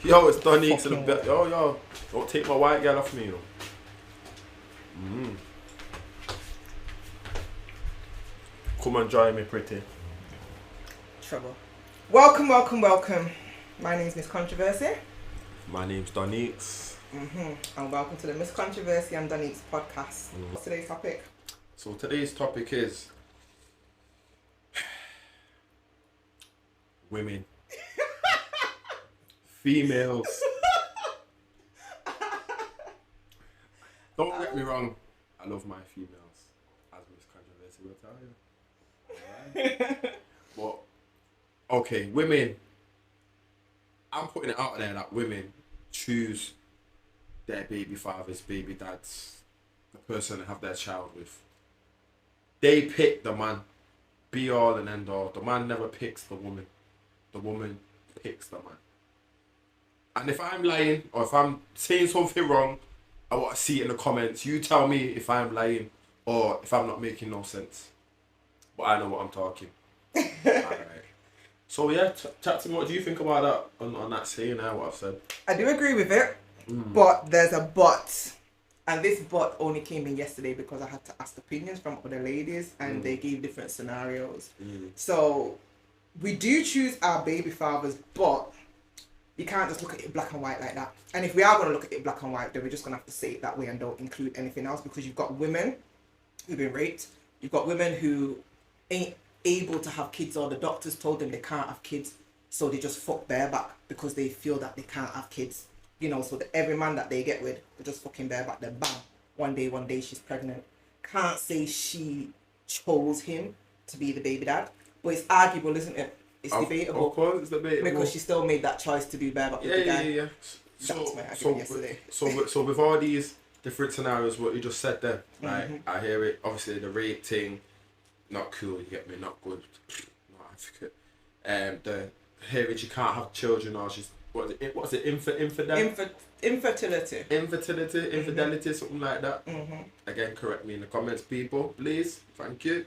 Yo, it's Donny to the Fucking bit. Yo, don't take my white girl off me, you know. Come and join me, pretty. trouble. Welcome. My name's Miss Controversy. My name's Donny. And welcome to the Miss Controversy and Donique's podcast. What's today's topic? So today's topic is women, females. Don't get me wrong, I love my females, as Miss Controversy will tell you. Alright? But okay, women. I'm putting it out there that women choose their baby fathers, baby dads, the person they have their child with. They pick the man, be all and end all. The man never picks the woman. The woman picks the man. And if I'm lying or if I'm saying something wrong, I want to see it in the comments. You tell me if I'm lying or if I'm not making no sense. But I know what I'm talking. Alright. So yeah, chat to me. What do you think about that on that saying there? What I've said. I do agree with it, but there's a but. And this but only came in yesterday because I had to ask opinions from other ladies and they gave different scenarios. So we do choose our baby fathers, but you can't just look at it black and white like that. And if we are going to look at it black and white, then we're just going to have to say it that way and don't include anything else, because you've got women who've been raped. You've got women who ain't able to have kids, or the doctors told them they can't have kids, so they just fuck bareback because they feel that they can't have kids. You know, so every man that they get with, they're just fucking bareback. They're bam. One day she's pregnant. Can't say she chose him to be the baby dad, but it's arguable, isn't it? It's debatable. Of course, it's debatable. Because she still made that choice to be bareback with the guy. Yeah. That's my argument yesterday. So with all these different scenarios, what you just said there, right? I hear it. Obviously, the rape thing, not cool. You get me? Not good. Not advocate. The hearing she can't have children, or she's what's it? Infidelity, something like that. Again, correct me in the comments, people, please. Thank you.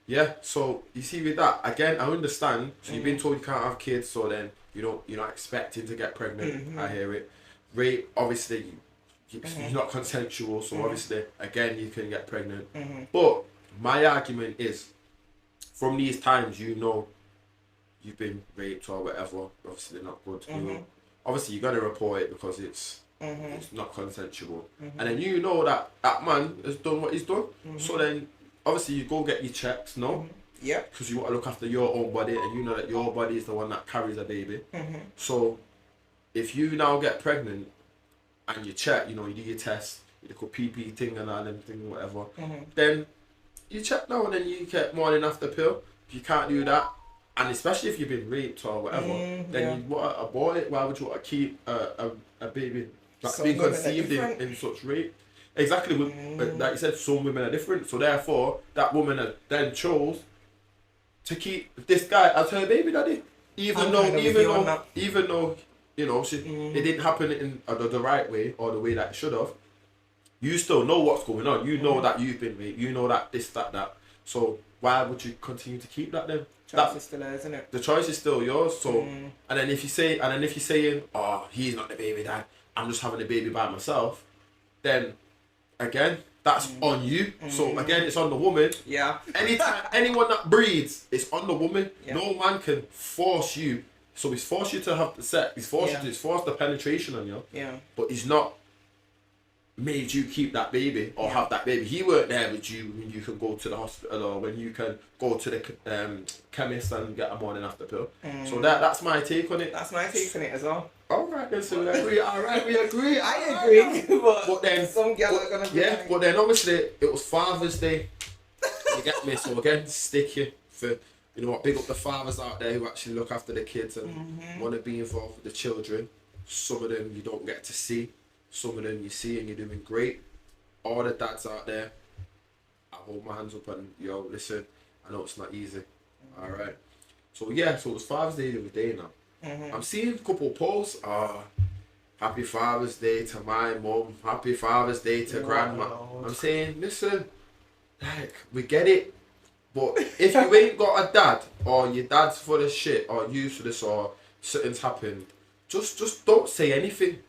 Yeah. So you see with that, again, I understand. So you've been told you can't have kids, so then you're not expecting to get pregnant. I hear it. Rape, obviously, it's not consensual, so obviously, again, you can get pregnant. But my argument is, from these times, you've been raped or whatever. Obviously, not good. Obviously, you're gonna report it because it's not consensual, and then you know that man has done what he's done. So then, obviously, you go get your checks, no? Yeah. Because you want to look after your own body, and you know that your body is the one that carries a baby. So, if you now get pregnant and you check, you do your test, you do PP thing and all them thing, whatever. Then you check now, and then you get morning after pill. If you can't do that, and especially if you've been raped or whatever, then you want to abort it. Why would you want to keep a baby that's being conceived in such rape? Exactly, like you said, some women are different. So therefore, that woman then chose to keep this guy as her baby daddy, even though it didn't happen in the right way or the way that it should have. You still know what's going on. You know that you've been raped. You know that this, that. So why would you continue to keep that then? Choice is still yours, isn't it? The choice is still yours. So, and then if you're saying, oh, he's not the baby dad, I'm just having a baby by myself, then again, that's on you. So again, it's on the woman. Yeah. Anyone that breeds, it's on the woman. Yeah. No man can force you. So he's forced you to have the sex. He's forced the penetration on you. Yeah. But he's not made you keep that baby or have that baby. He weren't there with you when you can go to the hospital or when you can go to the chemist and get a morning after pill. So that's my take on it. That's my take on it as well. Alright then, so we agree. Alright, we agree. I agree. But then some girls are gonna be like, but then obviously it was Father's Day. You get me? So again, stick you for big up the fathers out there who actually look after the kids and want to be involved with the children. Some of them you don't get to see. Some of them you see and you're doing great. All the dads out there, I hold my hands up and listen, I know it's not easy. Alright. So it was Father's Day the other day now. I'm seeing a couple posts. Happy Father's Day to my mum. Happy Father's Day to grandma. I'm saying, listen, like, we get it. But if you ain't got a dad, or your dad's full of shit, or useless, or something's happened, just don't say anything.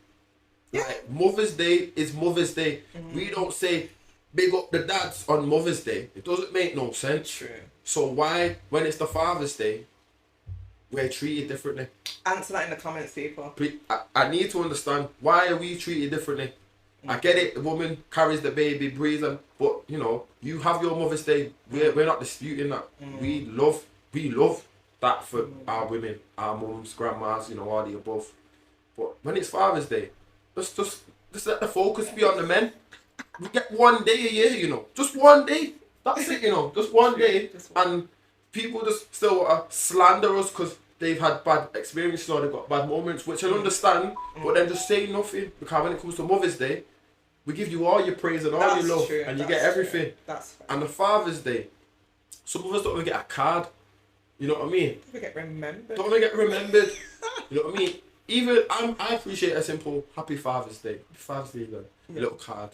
Yeah. Like, Mother's Day is Mother's Day. We don't say big up the dads on Mother's Day. It doesn't make no sense. True. So why, when it's the Father's Day, we're treated differently? Answer that in the comments, people. I need to understand, why are we treated differently? I get it, the woman carries the baby, breathes them, but you know, you have your Mother's Day. We're not disputing that. We love that for our women, our mums, grandmas, you know, all the above. But when it's Father's Day, just let the focus be on the men. We get one day a year, you know, just one day. That's it, you know, just one day. And people just still want to slander us because they've had bad experiences or they've got bad moments, which I understand, but then just say nothing, because when it comes to Mother's Day, we give you all your praise and all your love, and you get everything. True. That's fair. And the Father's Day, some of us don't even get a card. You know what I mean? Don't even get remembered. Don't even get remembered. You know what I mean? Even I appreciate a simple Happy Father's Day. Happy Father's Day, then a little card,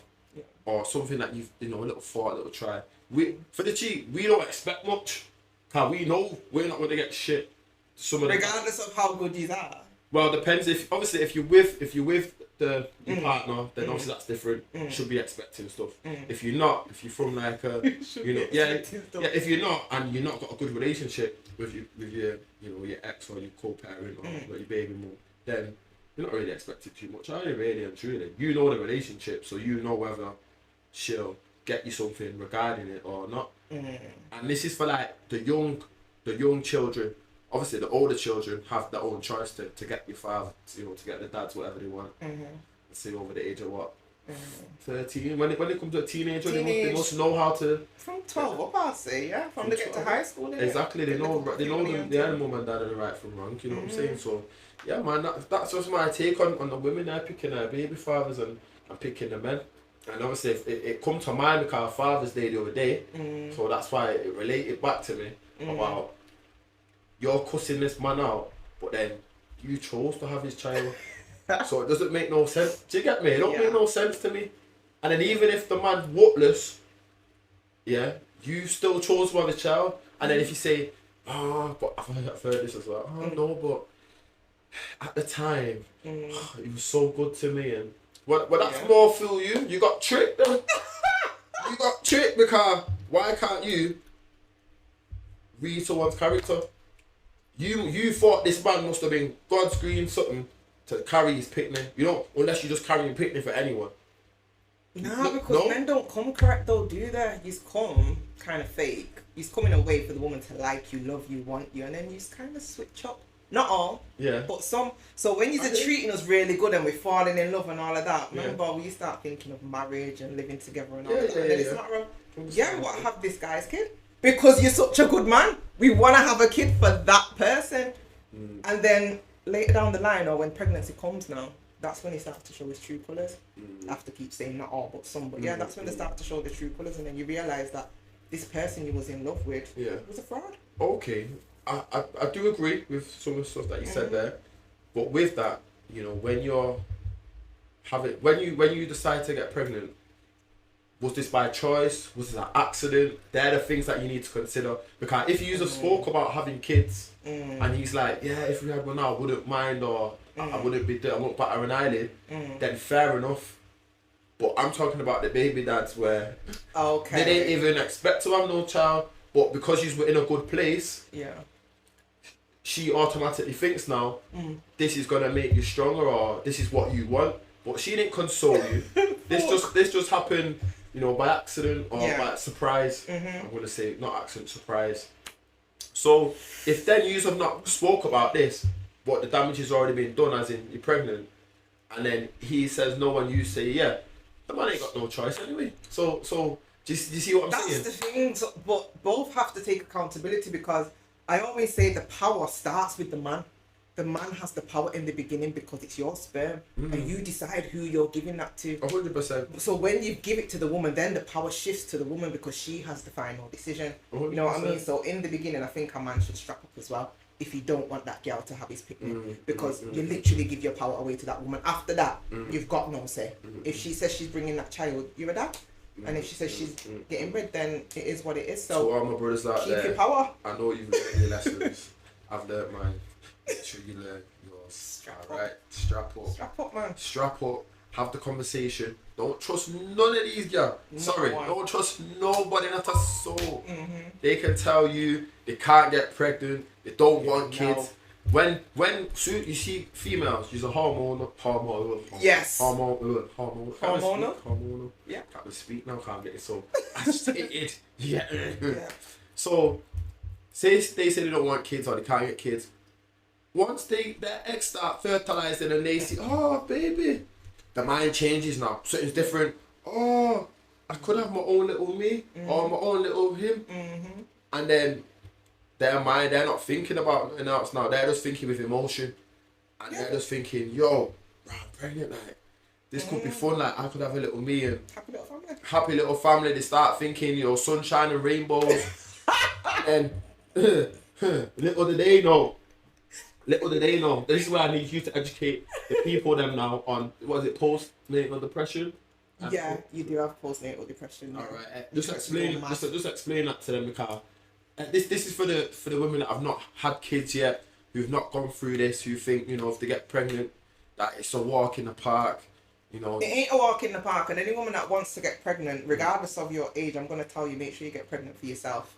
or something that you know, a little thought, a little try. We for the cheap, we don't expect much, cause we know we're not gonna get shit. Regardless of how good you are. Well, it depends. If you're with your partner, then obviously that's different. Should be expecting stuff. If you're not, if you're from like a, you know, if you're not and you're not got a good relationship with your you know, your ex or your co-parent or your baby mum, then you're not really expecting too much, are you? Really and truly, you know the relationship, so you know whether she'll get you something regarding it or not. And this is for like the young children. Obviously, the older children have their own choice to get your father, you know, to get the dads, whatever they want. Let's say over the age of what? 13. When they come to a teenager, they must know how to. From 12 up, I'll say, yeah. From they get to high school, exactly. They know the mum and dad are the right from wrong. You know what I'm saying? So, yeah, man, that's just my take on the women there picking their baby fathers and picking the men. And obviously, it come to mind because Father's Day the other day, so that's why it related back to me about. You're cussing this man out, but then you chose to have his child. So it doesn't make no sense. Do you get me? It don't make no sense to me. And then even if the man's whatless, you still chose to have a child. And then if you say, but I've heard this as well. No, but at the time, he was so good to me. And well, that's more for you. You got tricked. You got tricked because why can't you read someone's character? You thought this man must have been God's green something to carry his picnic. You know, unless you just carry your picnic for anyone. Because men don't come correct though, do they? He's come kind of fake. He's coming away for the woman to like you, love you, want you, and then you just kind of switch up. Not all. Yeah. But some. So when you're treating us really good and we're falling in love and all of that, remember we start thinking of marriage and living together and all that. And then it's not wrong. What have this guy's kid? Because you're such a good man. We want to have a kid for that person. And then later down the line, or when pregnancy comes now, that's when he starts to show his true colours. I have to keep saying not all, but some. But that's when they start to show the true colours. And then you realise that this person you was in love with was a fraud. Okay. I do agree with some of the stuff that you said there. But with that, you know, when you decide to get pregnant, was this by choice? Was this an accident? They're the things that you need to consider. Because if you just spoke about having kids and he's like, if we had one now, I wouldn't mind, or I wouldn't be there, I wouldn't batter an eyelid, then fair enough. But I'm talking about the baby dads where they didn't even expect to have no child, but because she's in a good place, she automatically thinks now, this is gonna make you stronger, or this is what you want. But she didn't console you. This just happened, you know, by accident or by surprise. I'm gonna say not accident, surprise. So if then you have not spoke about this, but the damage has already been done, as in you're pregnant, and then he says no and you say the man ain't got no choice anyway. So do you see what I'm saying? That's the thing. So, but both have to take accountability, because I always say the power starts with the man. The man has the power in the beginning because it's your sperm, and you decide who you're giving that to. 100%. So when you give it to the woman, then the power shifts to the woman because she has the final decision. 100%. You know what I mean? So in the beginning, I think a man should strap up as well if you don't want that girl to have his picnic, because you literally give your power away to that woman. After that, you've got no say. If she says she's bringing that child, you're a dad. And if she says she's getting rid, then it is what it is. So all my brothers out keep there, your power. I know you've learned your lessons. I've learnt mine. Make sure you learn yours. Strap Alright, up. strap up. Strap up, man. Strap up. Have the conversation. Don't trust none of these girls. Sorry, don't trust nobody, not a soul. They can tell you they can't get pregnant, they don't want kids. When soon you see females use a hormonal. Yes. Hormonal. Yeah. Can't speak now. Can't get it so agitated. Yeah. So, say they say they don't want kids or they can't get kids. Once their eggs start fertilizing and they see, oh baby, the mind changes now. Something's different. Oh, I could have my own little me or my own little him. And then their mind, they're not thinking about nothing else now. They're just thinking with emotion. And they're just thinking, yo, bro, I'm pregnant, like, this could be fun, like, I could have a little me and happy little family. They start thinking, you know, sunshine and rainbows. And little do they know. This is where I need you to educate the people them now on, was it postnatal depression? Yeah, you do have postnatal depression. Alright, just explain that to them, because this is for the women that have not had kids yet, who've not gone through this, who think, you know, if they get pregnant, that it's a walk in the park, you know. It ain't a walk in the park, and any woman that wants to get pregnant, regardless of your age, I'm going to tell you, make sure you get pregnant for yourself.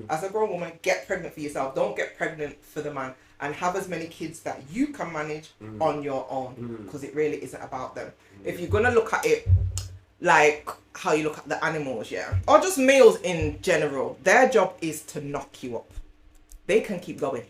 As a grown woman, get pregnant for yourself. Don't get pregnant for the man, and have as many kids that you can manage on your own, because it really isn't about them. If you're going to look at it like how you look at the animals, yeah, or just males in general, their job is to knock you up. They can keep going.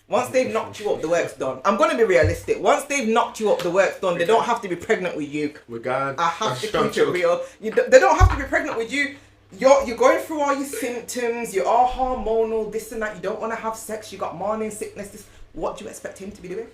Once they've knocked you up, the work's done. I'm going to be realistic. Once they've knocked you up, the work's done. They don't have to be pregnant with you. We're gone. I have to keep it real. They don't have to be pregnant with you. You're going through all your symptoms. You're all hormonal, this and that. You don't want to have sex. You got morning sickness. What do you expect him to be doing?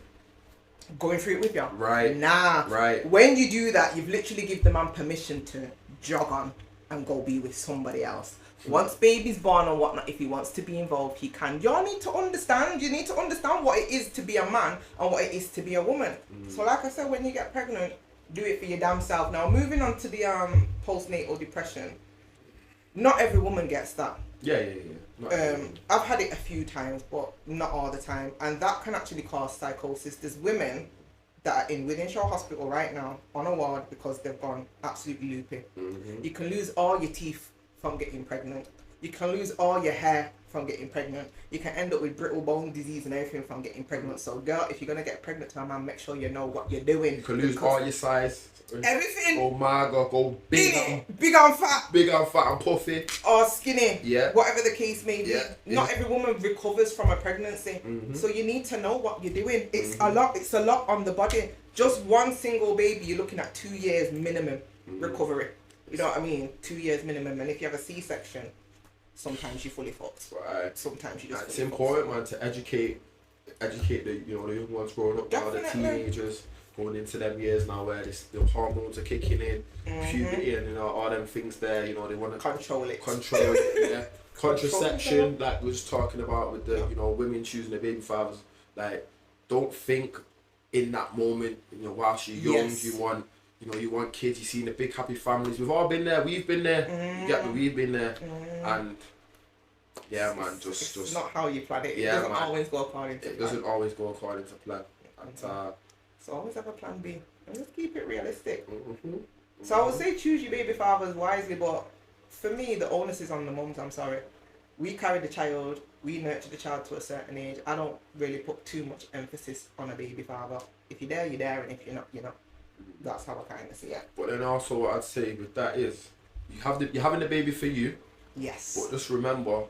Going through it with you? Right. Nah. Right. When you do that, you've literally given the man permission to jog on and go be with somebody else. Once baby's born and whatnot, if he wants to be involved, he can. You need to understand. You need to understand what it is to be a man and what it is to be a woman. So like I said, when you get pregnant, do it for your damn self. Now, moving on to the postnatal depression. Not every woman gets that. Yeah. I've had it a few times, but not all the time. And that can actually cause psychosis. There's women that are in Wythenshawe Hospital right now on a ward because they've gone absolutely loopy. You can lose all your teeth from getting pregnant. You can lose all your hair from getting pregnant. You can end up with brittle bone disease and everything from getting pregnant. So girl, if you're going to get pregnant to a man, make sure you know what you're doing. You can lose all your size. Everything. Oh my God, go big and fat. Big and fat and puffy. Or skinny. Yeah. Whatever the case may be. Yeah. Not every woman recovers from a pregnancy. So you need to know what you're doing. It's a lot on the body. Just one single baby, you're looking at 2 years minimum recovery. You know what I mean? 2 years minimum. And if you have a C-section, sometimes you're fully fucked. Right. Sometimes you just. It's important, man, to educate the young ones growing up now, the teenagers going into them years now where the hormones are kicking in, puberty and all them things there. You know, they want to control it. Yeah. Contraception, like we were just talking about with the women choosing their baby fathers. Like, don't think in that moment. You know, whilst you're young, you want kids. You've seen the big happy families. We've all been there. We've been there. You get me? We've been there. And yeah, man, it's not how you plan it. It doesn't always go according to plan. It doesn't always go according to plan. And so always have a plan B. And just keep it realistic. So I would say choose your baby fathers wisely, but for me, the onus is on the mums. I'm sorry. We carry the child. We nurture the child to a certain age. I don't really put too much emphasis on a baby father. If you're there, you're there, and if you're not, you're not. That's how I kind of see it. But then also what I'd say with that is, you're having the baby for you. Yes. But just remember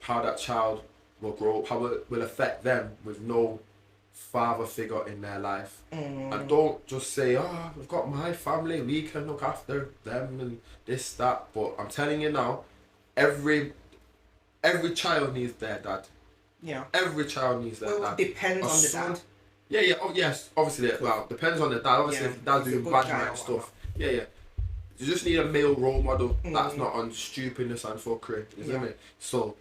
how that child will grow up, how it will affect them with no father figure in their life. And don't just say, oh, I've got my family, we can look after them and this, that. But I'm telling you now, every child needs their dad. Yeah. Every child needs their dad. Depends on the dad. Yeah. Oh, yes. Obviously, well, depends on the dad. Obviously, if the dad's doing bad man stuff. Yeah. You just need a male role model that's not on stupidness and fuckery. You know what I mean? So,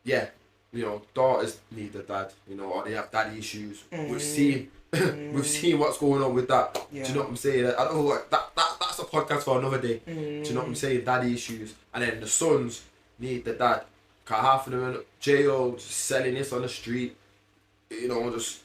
yeah, you know, daughters need a dad. You know, or they have daddy issues. We've seen what's going on with that. Yeah. Do you know what I'm saying? I don't know what that's a podcast for another day. Do you know what I'm saying? Daddy issues, and then the sons need the dad. Cause half of them in jail, just selling this on the street. you know, just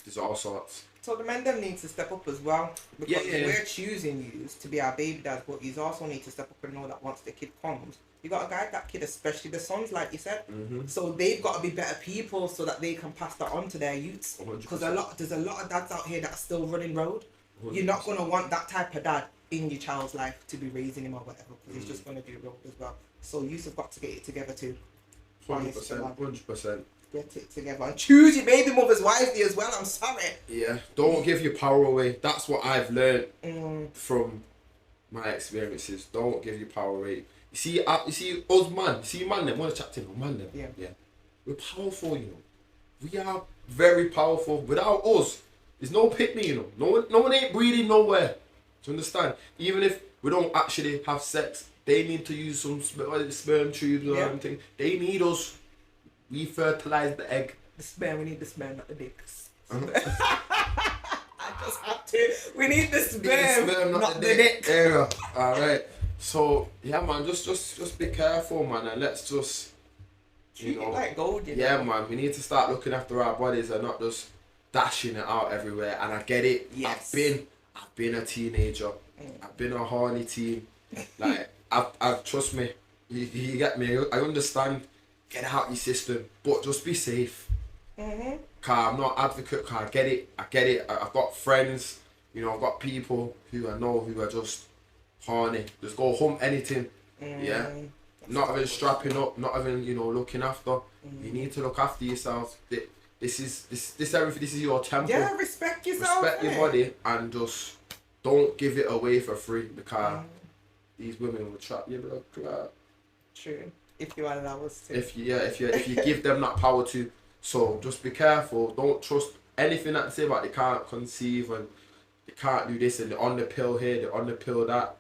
there's all sorts. So the men them need to step up as well, because Yeah. we're choosing you to be our baby dads, but you also need to step up and know that once the kid comes, you got to guide that kid, especially the sons, like you said. So they've got to be better people so that they can pass that on to their youths. Because there's a lot of dads out here that are still running road. 100%. You're not gonna want that type of dad in your child's life to be raising him or whatever, because he's just gonna do road as well. So youths have got to get it together too. 100%. 100%. Get it together and choose your baby mothers wisely as well. I'm sorry. Yeah, don't give your power away. That's what I've learned from my experiences. Don't give your power away. You see us man. You see man them. Want to chat to them, man them. Yeah. We're powerful, you know. We are very powerful. Without us, there's no picnic, you know. No one ain't breeding nowhere. Do you understand? Even if we don't actually have sex, they need to use some sperm tubes or anything. They need us. We fertilize the egg. The sperm, we need the sperm, not the dicks. I just have to. We need the sperm, not the dick. There you go. Alright. So, yeah, man, just be careful, man, and let's just, treat it like gold, you know? Yeah, man, we need to start looking after our bodies and not just dashing it out everywhere. And I get it. Yes. I've been a teenager. I've been a horny teen. Like, I trust me. You get me? I understand. Get it out your system, but just be safe. Cause I'm not advocate. Cause I get it. I've got friends. You know, I've got people who I know who are just horny. Just go hump anything. Yeah. Not even strapping up. Not even looking after. You need to look after yourself. This is everything. This is your temple. Yeah, respect yourself. Respect your body and just don't give it away for free, because these women will trap you, bro. True. If you allow us to. If you give them that power to, so just be careful. Don't trust anything that they say about they can't conceive and they can't do this and they're on the pill here, they're on the pill that.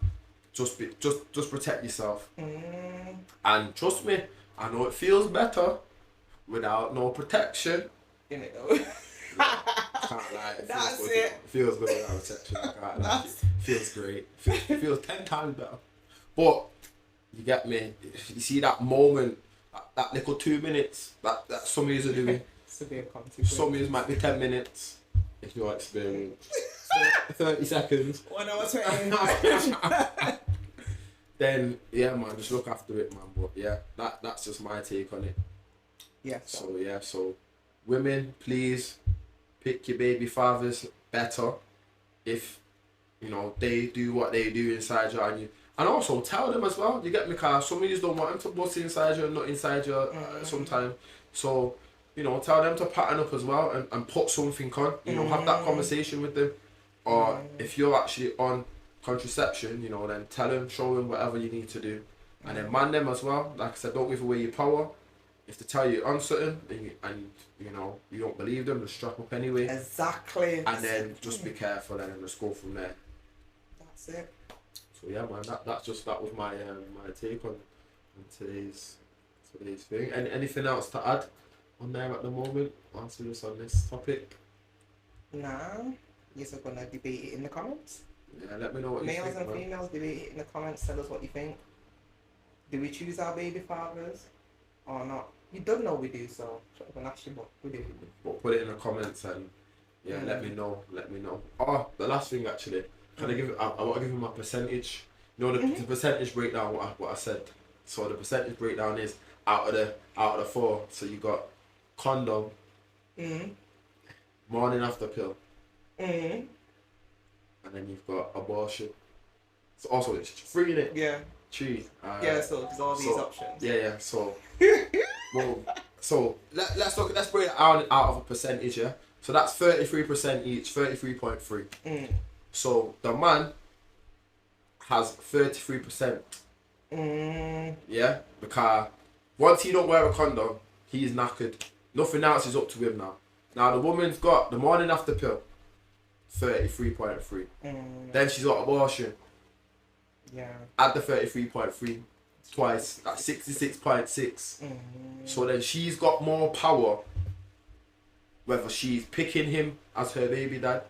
Just protect yourself. And trust me, I know it feels better without no protection. You know. Can't lie. It feels good without protection. I can't lie. It feels great. It feels 10 times better. But you get me? You see that moment, that little 2 minutes that some of you are doing. Some of you might be 10 minutes if you're experienced. 30 seconds. 1 hour 20. Then yeah, man, just look after it, man. But yeah, that's just my take on it. Yeah. So women, please pick your baby fathers better if they do what they do inside you, and also tell them as well. You get me? Cause some of you don't want them to bust inside you and not inside you sometimes. So tell them to pattern up as well and put something on. Have that conversation with them. Or if you're actually on contraception, then tell them, show them whatever you need to do, and then man them as well. Like I said, don't give away your power. If they tell you uncertain and you don't believe them, just strap up anyway. Exactly. And then just be careful and then just go from there. That's it. So yeah, man, that was my my take on today's thing. Anything else to add on there at the moment? Answer us on this topic. Nah, you're gonna debate it in the comments. Yeah, let me know what you think. Males and females, debate it in the comments. Tell us what you think. Do we choose our baby fathers or not? You don't know we do, so shut up and ask you, but we do. But put it in the comments and let me know. Oh, the last thing actually. Can I give it? I want to give you my percentage. The percentage breakdown. What I said. So the percentage breakdown is out of the 4. So you got condom, morning after pill, and then you've got abortion. So also it's 3 in it. Yeah. 3. Yeah. So there's all these options. Yeah. So. Well, so let's break it out of a percentage. Yeah. So that's 33% each. 33.3. So the man has 33%. Yeah, because once he don't wear a condom, he's knackered. Nothing else is up to him now. Now the woman's got the morning after pill, 33.3. Then she's got abortion. Yeah. Add the 33.3 twice. That's 66.6. So then she's got more power. Whether she's picking him as her baby dad,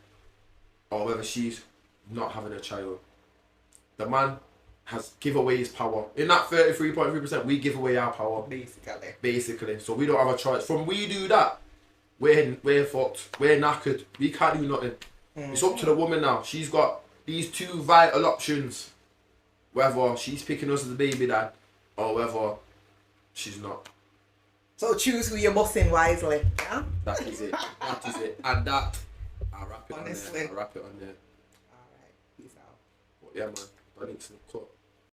or whether she's not having a child. The man has give away his power. In that 33.3%, we give away our power. Basically. So we don't have a choice. From we do that, we're fucked. We're knackered. We can't do nothing. It's up to the woman now. She's got these two vital options. Whether she's picking us as the baby dad or whether she's not. So choose who you're bossing wisely. Yeah? That is it. That is it. And that, I'll wrap it Honestly. on there. I'll wrap it on there. Alright, peace out. But yeah, man. I need some cut.